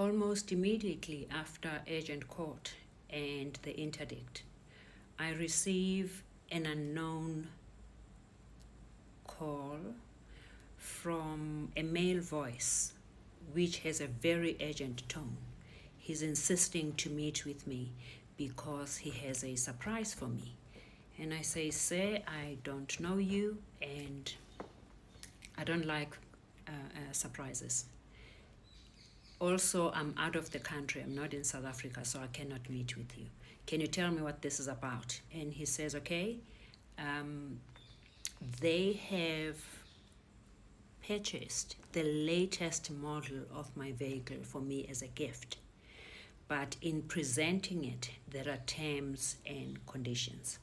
Almost immediately after urgent court and the interdict, I receive an unknown call from a male voice which has a very urgent tone. He's insisting to meet with me because he has a surprise for me. And I say, sir, I don't know you and I don't like surprises. Also, I'm out of the country. I'm not in South Africa, so I cannot meet with you. Can you tell me what this is about? And he says, okay, they have purchased the latest model of my vehicle for me as a gift. But in presenting it, there are terms and conditions.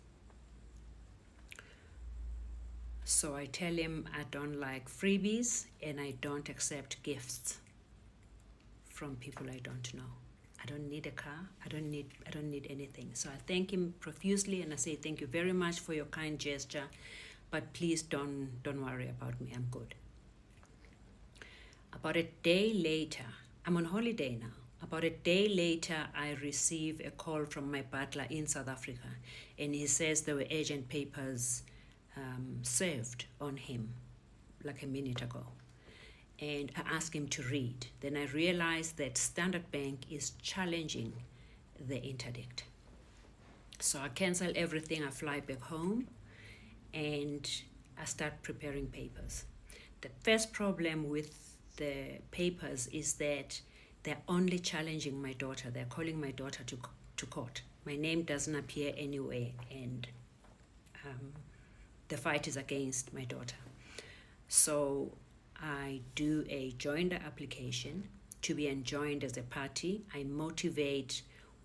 So I tell him I don't like freebies and I don't accept gifts from people I don't know. I don't need a car. I don't need anything. So I thank him profusely and I say thank you very much for your kind gesture, but please don't worry about me. I'm good. About a day later, I'm on holiday now. About a day later, I receive a call from my butler in South Africa, and he says there were urgent papers served on him like a minute ago. And I asked him to read. Then I realized that Standard Bank is challenging the interdict. So I cancel everything, I fly back home, and I start preparing papers. The first problem with the papers is that they're only challenging my daughter. They're calling my daughter to court. My name doesn't appear anywhere, and the fight is against my daughter. So I do a joinder application to be enjoined as a party. I motivate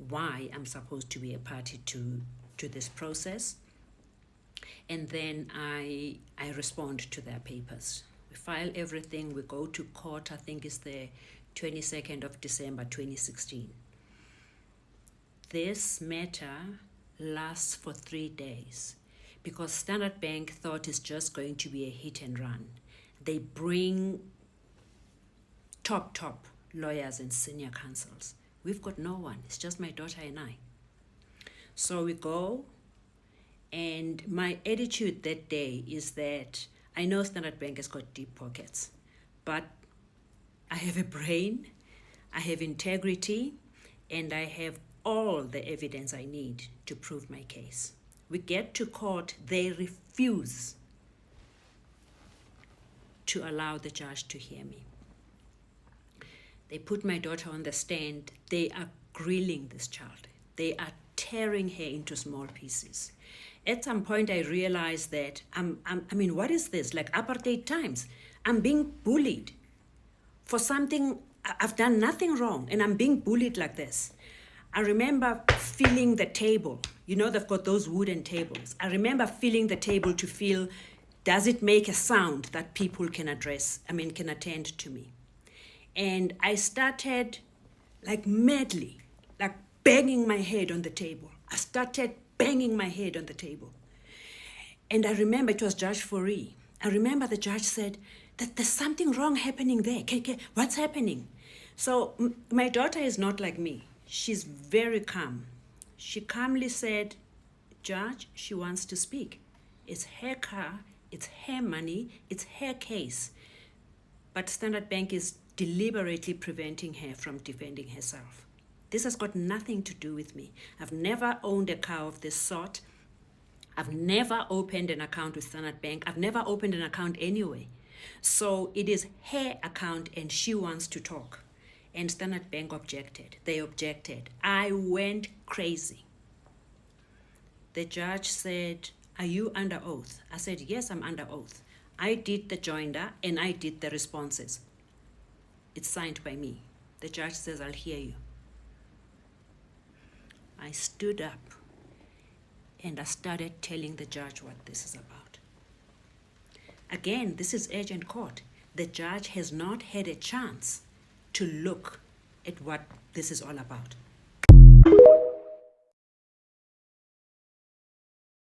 why I'm supposed to be a party to this process. And then I respond to their papers. We file everything, we go to court, I think it's the 22nd of December 2016. This matter lasts for 3 days because Standard Bank thought it's just going to be a hit and run. They bring top lawyers and senior counsels. We've got no one. It's just my daughter and I. So we go, and my attitude that day is that I know Standard Bank has got deep pockets, but I have a brain, I have integrity, and I have all the evidence I need to prove my case. We get to court, they refuse to allow the judge to hear me. They put my daughter on the stand. They are grilling this child. They are tearing her into small pieces. At some point, I realized that, what is this? Like apartheid times. I'm being bullied for something, I've done nothing wrong, and I'm being bullied like this. I remember feeling the table. You know, they've got those wooden tables. I remember feeling the table to feel, does it make a sound that people can attend to me? And I started like madly, like banging my head on the table. I started banging my head on the table. And I remember it was Judge Fourie. I remember the judge said that there's something wrong happening there. What's happening? So my daughter is not like me. She's very calm. She calmly said, Judge, she wants to speak. It's her car. It's her money, it's her case. But Standard Bank is deliberately preventing her from defending herself. This has got nothing to do with me. I've never owned a car of this sort. I've never opened an account with Standard Bank. I've never opened an account anyway. So it is her account and she wants to talk. And Standard Bank objected. They objected. I went crazy. The judge said, are you under oath? I said, yes, I'm under oath. I did the joinder and I did the responses. It's signed by me. The judge says, I'll hear you. I stood up and I started telling the judge what this is about. Again, this is urgent court. The judge has not had a chance to look at what this is all about.